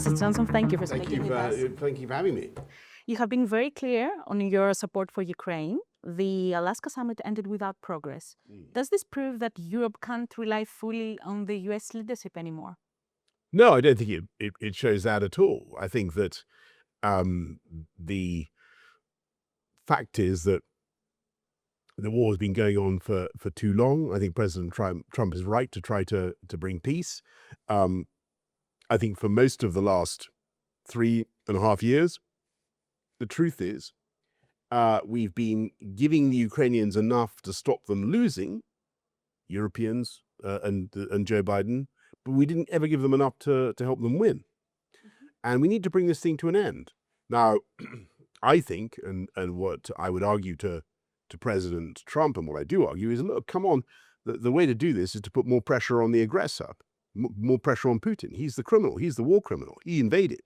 Mr. Johnson. Thank you for speaking with us. Thank you for having me. You have been very clear on your support for Ukraine. The Alaska summit ended without progress. Does this prove that Europe can't rely fully on the US leadership anymore? No, I don't think it shows that at all. I think that the fact is that the war has been going on for too long. I think President Trump is right to try to bring peace. I think for most of the last 3.5 years, the truth is we've been giving the Ukrainians enough to stop them losing, Europeans and Joe Biden, but we didn't ever give them enough to help them win. And we need to bring this thing to an end. Now, I think, and what I would argue to President Trump, and what I do argue is, look, come on, the way to do this is to put more pressure on the aggressor, more pressure on Putin. He's the criminal. He's the war criminal. He invaded.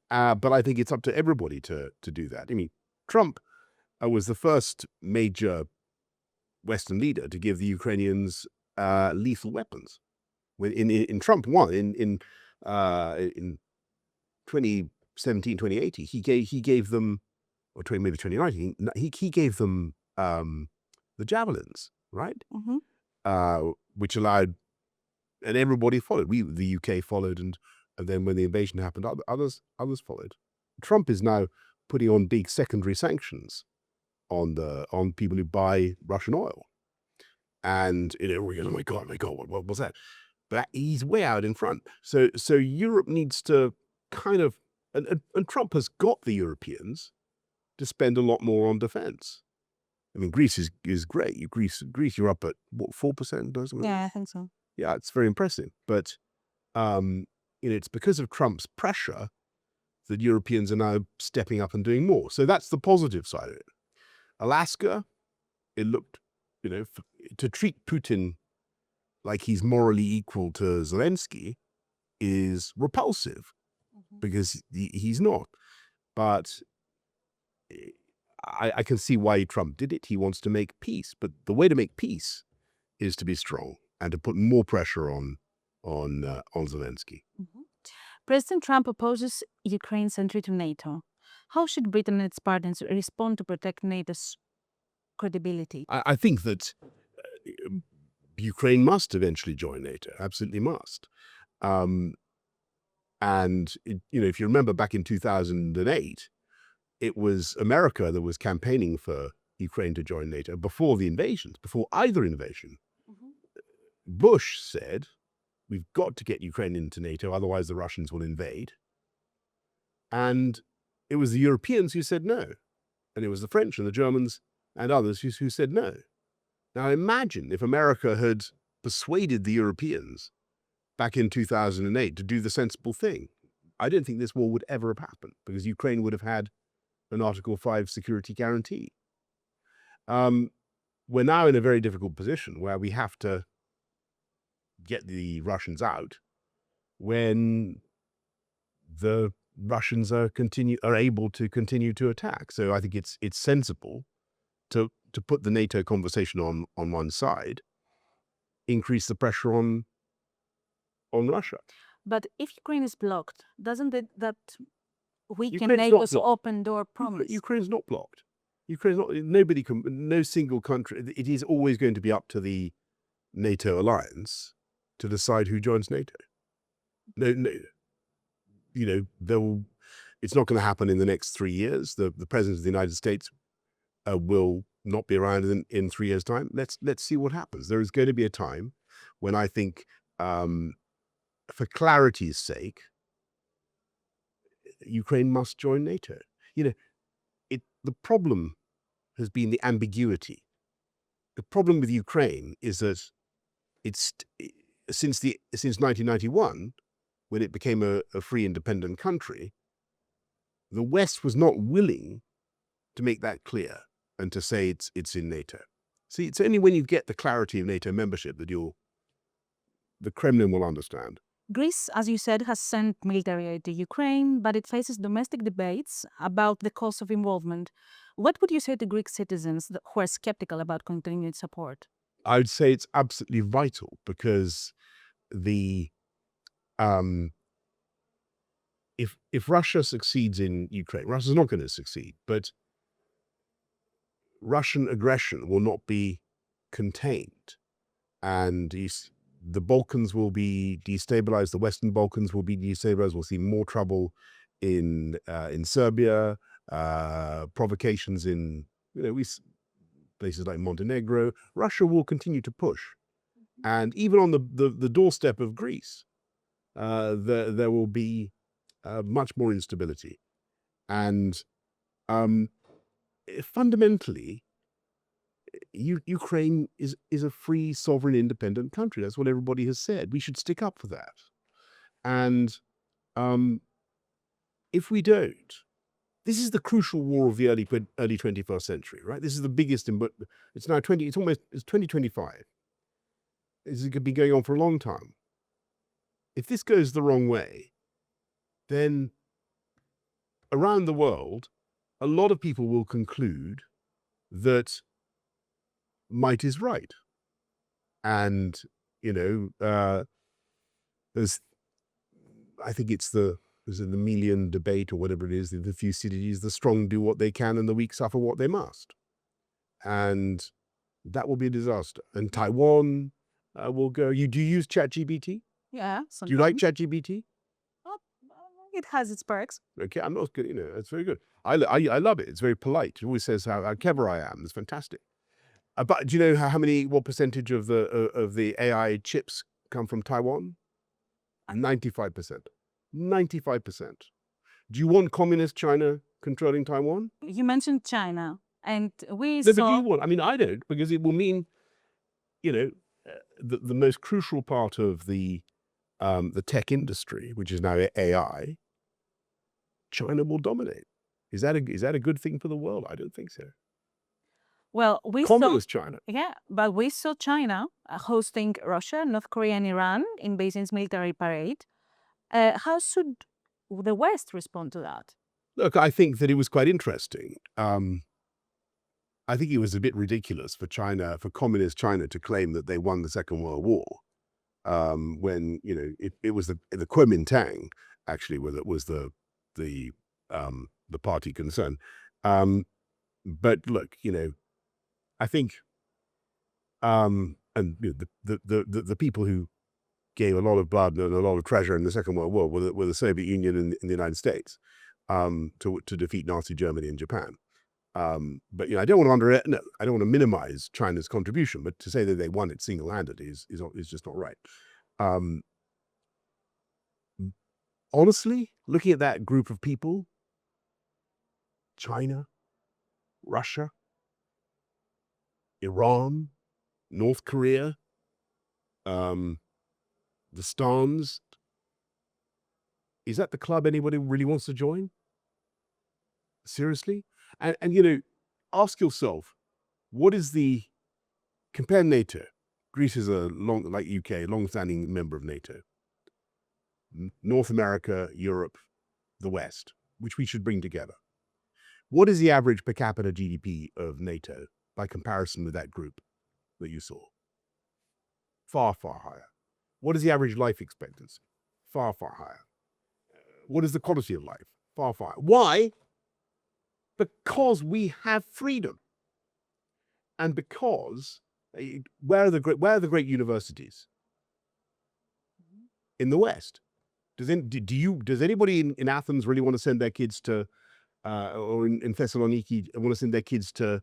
But I think it's up to everybody to do that. I mean, Trump was the first major Western leader to give the Ukrainians lethal weapons. When in Trump won in 2017, 2018, he gave them, or maybe 2019, he gave them the javelins, right? Which allowed, and everybody followed. The UK followed, and then when the invasion happened, others followed. Trump is now putting on big secondary sanctions on people who buy Russian oil, and we're going, oh my god, what was that? But he's way out in front. So Europe needs to kind of, and Trump has got the Europeans to spend a lot more on defense. I mean, Greece is great. Greece, you're up at what, 4%? Yeah, I think so. Yeah, it's very impressive. But it's because of Trump's pressure that Europeans are now stepping up and doing more. So that's the positive side of it. Alaska, it looked, to treat Putin like he's morally equal to Zelensky is repulsive, because he's not. But I can see why Trump did it. He wants to make peace. But the way to make peace is to be strong and to put more pressure on Zelensky. President Trump opposes Ukraine's entry to NATO. How should Britain and its partners respond to protect NATO's credibility? I think that Ukraine must eventually join NATO, absolutely must. And, if you remember back in 2008, it was America that was campaigning for Ukraine to join NATO before the invasions, before either invasion. Bush said, we've got to get Ukraine into NATO, otherwise the Russians will invade. And it was the Europeans who said no. And it was the French and the Germans and others who said no. Now imagine if America had persuaded the Europeans back in 2008 to do the sensible thing. I don't think this war would ever have happened, because Ukraine would have had an Article 5 security guarantee. We're now in a very difficult position where we have to get the Russians out when the Russians are able to continue to attack. So I think it's sensible to put the NATO conversation on one side, increase the pressure on Russia. But if Ukraine is blocked, doesn't that weaken NATO's open door promise? Ukraine's not blocked. Ukraine's not. Nobody can. No single country. It is always going to be up to the NATO alliance to decide who joins NATO. No. It's not going to happen in the next 3 years. The president of the United States will not be around in 3 years' time. Let's see what happens. There is going to be a time when I think, for clarity's sake, Ukraine must join NATO. The problem has been the ambiguity. The problem with Ukraine is that it's since 1991, when it became a free independent country, the West was not willing to make that clear and to say it's in NATO. See, it's only when you get the clarity of NATO membership that the Kremlin will understand. Greece, as you said, has sent military aid to Ukraine, but it faces domestic debates about the cost of involvement. What would you say to Greek citizens who are skeptical about continued support? I would say it's absolutely vital, because the if Russia succeeds in Ukraine, Russia's not going to succeed, but Russian aggression will not be contained, and the Balkans will be destabilized. The Western Balkans will be destabilized. We'll see more trouble in Serbia, provocations in places like Montenegro. Russia will continue to push, and even on the doorstep of Greece, there will be much more instability, and fundamentally, Ukraine is a free, sovereign, independent country. That's what everybody has said. We should stick up for that. And if we don't, this is the crucial war of the early 21st century, right? This is the biggest, but it's now 2025. This could be going on for a long time. If this goes the wrong way, then around the world, a lot of people will conclude that might is right. And, there's, I think it's the Melian debate or whatever it is, the Thucydides, the strong do what they can and the weak suffer what they must. And that will be a disaster. And Taiwan will go, do you use ChatGPT? Yeah. Do you like ChatGPT? It has its perks. Okay, I'm not good, it's very good. I love it. It's very polite. It always says how clever I am. It's fantastic. But do you know what percentage of the AI chips come from Taiwan? 95%. 95%. Do you want communist China controlling Taiwan? You mentioned China, and we No, but saw... do you want? I mean, I don't, because it will mean, the most crucial part of the tech industry, which is now AI, China will dominate. Is that a good thing for the world? I don't think so. Well, we Communist China. Yeah, but we saw China hosting Russia, North Korea, and Iran in Beijing's military parade. How should the West respond to that? Look, I think that it was quite interesting. I think it was a bit ridiculous for communist China to claim that they won the Second World War, when it was the Kuomintang actually was the party concerned. But look, I think, and the people who gave a lot of blood and a lot of treasure in the Second World War were the Soviet Union and the United States, to defeat Nazi Germany and Japan. But I don't want to minimize China's contribution, but to say that they won it single-handed is just not right. Honestly, looking at that group of people, China, Russia, Iran, North Korea, the Stans, is that the club anybody really wants to join? Seriously? And ask yourself, compare NATO. Greece is like UK, long-standing member of NATO. North America, Europe, the West, which we should bring together. What is the average per capita GDP of NATO by comparison with that group that you saw? Far, far higher. What is the average life expectancy? Far, far higher. What is the quality of life? Far, far higher. Why? Because we have freedom. And because, where are the great universities? In the West. Does anybody in Athens really want to send their kids to, or in Thessaloniki, want to send their kids to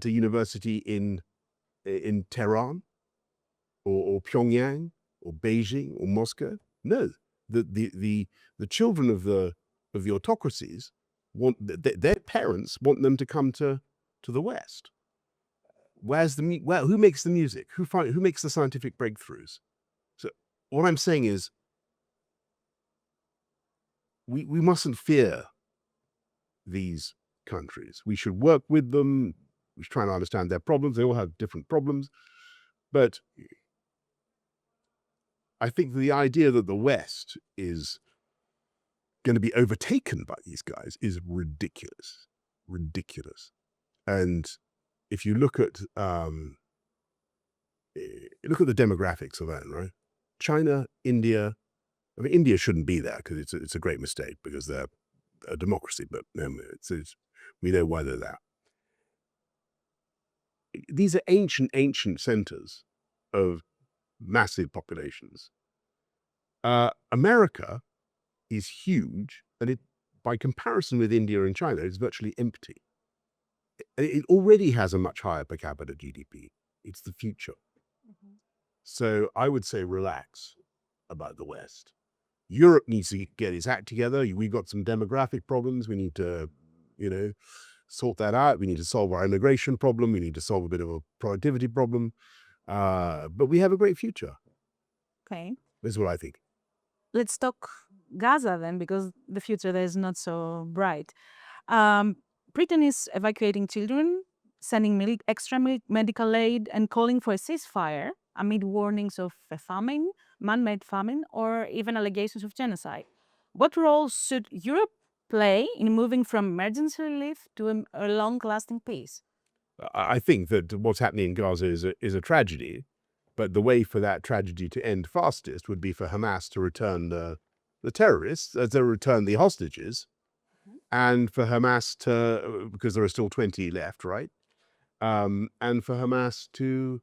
university in Tehran, or Pyongyang, or Beijing, or Moscow? No, the children of the autocracies their parents want them to come to the West. Who makes the music? Who makes the scientific breakthroughs? So what I'm saying is, we mustn't fear these countries. We should work with them. We should try and understand their problems. They all have different problems. But I think the idea that the West is going to be overtaken by these guys is ridiculous. Ridiculous. And if you look at the demographics of that, right? China, India, I mean, India shouldn't be there because it's a great mistake because they're a democracy, but we know why they're there. These are ancient centers of massive populations. America is huge, and by comparison with India and China, it's virtually empty. It already has a much higher per capita GDP. It's the future. Mm-hmm. So I would say relax about the West. Europe needs to get its act together. We've got some demographic problems. We need to, sort that out. We need to solve our immigration problem. We need to solve a bit of a productivity problem. But we have a great future. Okay. This is what I think. Let's talk Gaza then, because the future there is not so bright. Britain is evacuating children, sending extra medical aid, and calling for a ceasefire amid warnings of a famine, man-made famine, or even allegations of genocide. What role should Europe play in moving from emergency relief to a long-lasting peace? I think that what's happening in Gaza is a tragedy, but the way for that tragedy to end fastest would be for Hamas to return the terrorists, to return the hostages, and for Hamas to, because there are still 20 left, right? And for Hamas to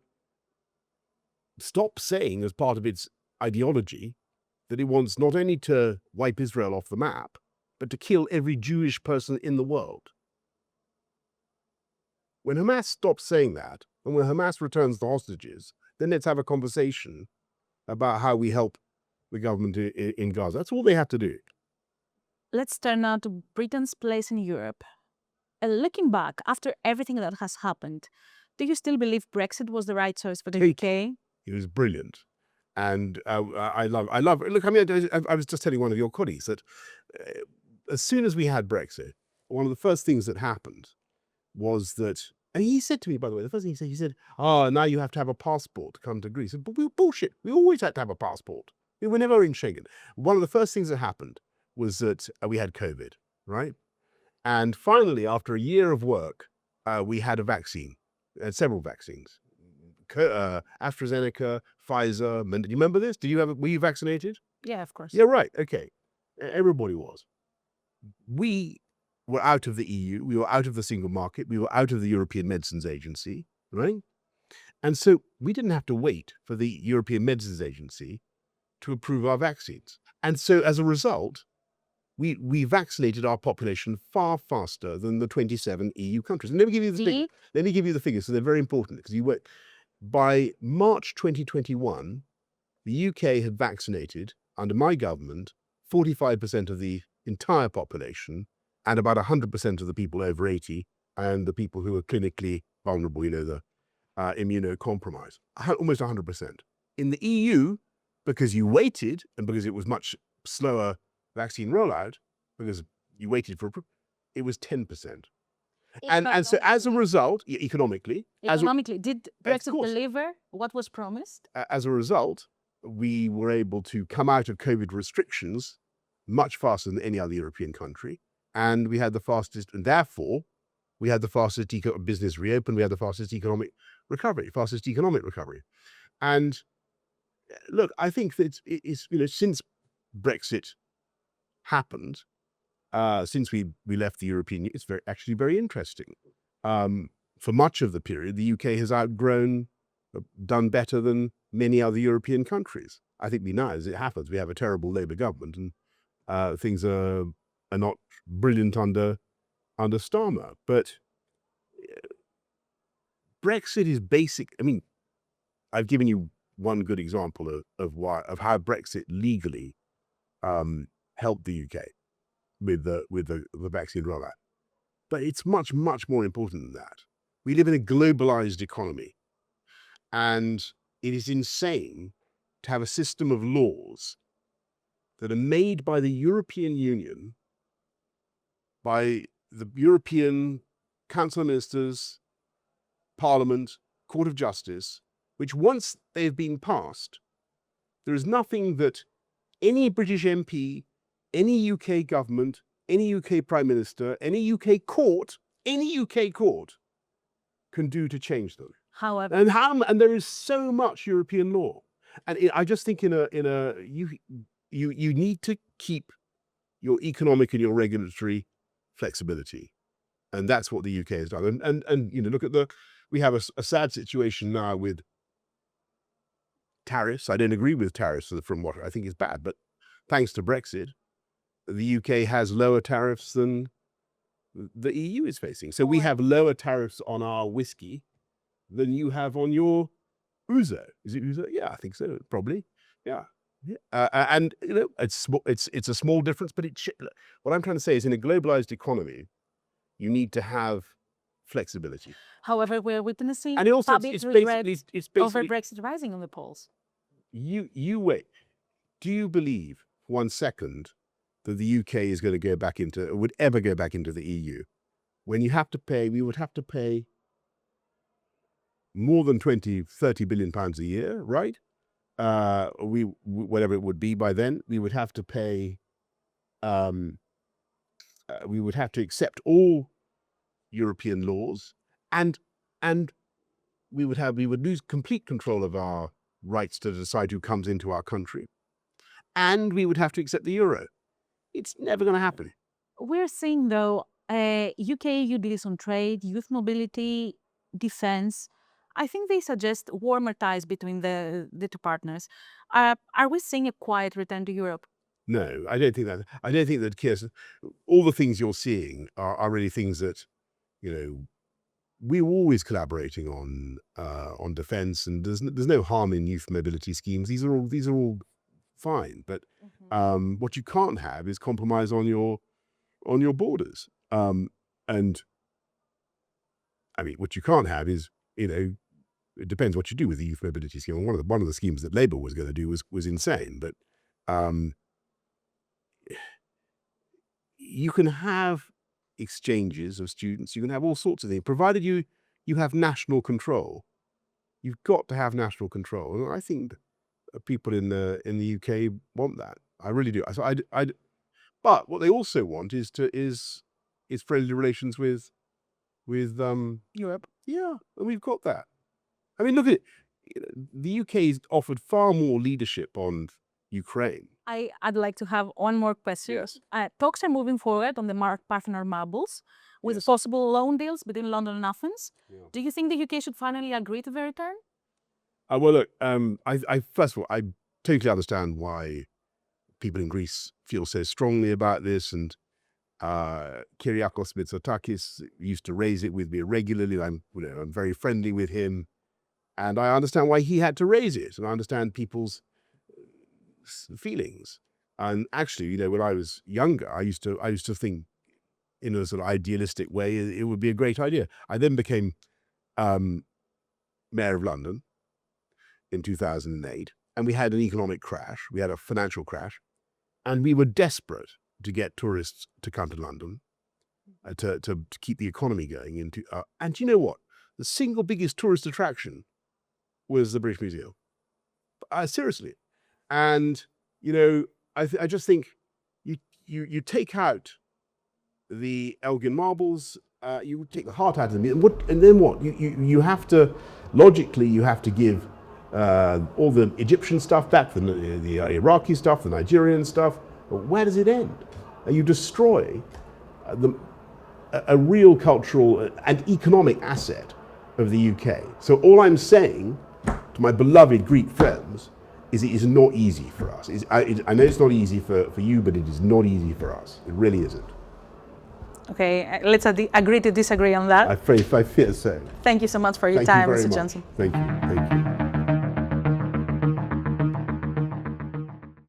stop saying, as part of its ideology, that it wants not only to wipe Israel off the map, but to kill every Jewish person in the world. When Hamas stops saying that, and when Hamas returns the hostages, then let's have a conversation about how we help the government in Gaza. That's all they have to do. Let's turn now to Britain's place in Europe. Looking back, after everything that has happened, do you still believe Brexit was the right choice for the UK? It was brilliant. And I love. Look, I mean, I was just telling one of your colleagues that as soon as we had Brexit, one of the first things that happened was that, and he said to me, by the way, the first thing he said, "Oh, now you have to have a passport to come to Greece." But we were bullshit. We always had to have a passport. We were never in Schengen. One of the first things that happened was that we had COVID, right? And finally, after a year of work, we had a vaccine, several vaccines. AstraZeneca, Pfizer. Do you remember this? Were you vaccinated? Yeah, of course. Yeah, right. Okay. Everybody was. We were out of the EU. We were out of the single market. We were out of the European Medicines Agency, right? And so we didn't have to wait for the European Medicines Agency to approve our vaccines. And so as a result, we vaccinated our population far faster than the 27 EU countries. And let me give you the figures. So they're very important because by March 2021, the UK had vaccinated, under my government, 45% of the entire population and about 100% of the people over 80 and the people who are clinically vulnerable, the immunocompromised, almost 100%. In the EU, because you waited and because it was much slower vaccine rollout, because you waited for it was 10%. And so as a result, economically, did Brexit deliver what was promised? As a result, we were able to come out of COVID restrictions much faster than any other European country. And we had the fastest, and therefore, we had the fastest business reopen, we had the fastest economic recovery. And look, I think that it's since Brexit happened, since we left the European Union, it's actually very interesting. For much of the period, the UK has done better than many other European countries. I think now, as it happens, we have a terrible Labour government, and things are not brilliant under Starmer. But Brexit is basic. I mean, I've given you one good example of how Brexit legally helped the UK with the vaccine rollout. But it's much, much more important than that. We live in a globalized economy, and it is insane to have a system of laws that are made by the European Union, by the European Council of Ministers, Parliament, Court of Justice, which once they've been passed, there is nothing that any British MP, any UK government, any UK Prime Minister, any UK court can do to change them. However, and there is so much European law, and I just think you need to keep your economic and your regulatory flexibility. And that's what the UK has done. And you know, look at we have a sad situation now with tariffs. I don't agree with tariffs from what I think is bad, but thanks to Brexit, the UK has lower tariffs than the EU is facing. So we have lower tariffs on our whiskey than you have on your ouzo. Is it ouzo? Yeah, I think so. Probably. Yeah. And you know, it's a small difference, but what I'm trying to say is, in a globalized economy, you need to have flexibility. However, we're witnessing And also, public it's regret basically over Brexit rising on the polls. You wait. Do you believe for 1 second that the UK is going to go back into, or would ever go back into the EU, when you have to pay, we would have to pay more than 20-30 billion pounds a year, right? Whatever it would be by then, we would have to pay, we would have to accept all European laws, and we would lose complete control of our rights to decide who comes into our country, and we would have to accept the euro. It's never going to happen. We're seeing, though, UK-EU deals on trade, youth mobility, defense. I think they suggest warmer ties between the two partners. Are we seeing a quiet return to Europe? No, I don't think that. I don't think that, Kirsten, all the things you're seeing are really things that, you know, we're always collaborating on defense, and there's no harm in youth mobility schemes. These are all fine, but what you can't have is compromise on your borders. And I mean, what you can't have is, you know, it depends what you do with the youth mobility scheme. One of the schemes that Labour was going to do was insane, but you can have exchanges of students. You can have all sorts of things, provided you have national control. You've got to have national control. And I think people in the UK want that. I really do. So but what they also want is friendly relations with Europe. Yeah, and we've got that. I mean, look at it. The UK's offered far more leadership on Ukraine. I'd like to have one more question. Yes. Talks are moving forward on the Parthenonar marbles with Yes. possible loan deals between London and Athens. Yeah. Do you think the UK should finally agree to the return? Well, look, I first of all, I totally understand why people in Greece feel so strongly about this, and Kyriakos Mitsotakis used to raise it with me regularly. I'm very friendly with him, and I understand why he had to raise it, and I understand people's feelings. And actually, you know, when I was younger, I used to think in a sort of idealistic way it would be a great idea. I then became mayor of London in 2008, and we had an economic crash. We had a financial crash, and we were desperate to get tourists to come to London, to keep the economy going. And you know what? The single biggest tourist attraction was the British Museum. Seriously. And, you know, I just think you take out the Elgin marbles, you take the heart out of them, and then what? You have to, logically, you have to give all the Egyptian stuff back, the Iraqi stuff, the Nigerian stuff. But where does it end? You destroy a real cultural and economic asset of the UK. So all I'm saying to my beloved Greek friends is it is not easy for us. I know it's not easy for you, but it is not easy for us. It really isn't. Okay, let's agree to disagree on that. I fear so. Thank you so much for your time, Mr. Johnson. Thank you.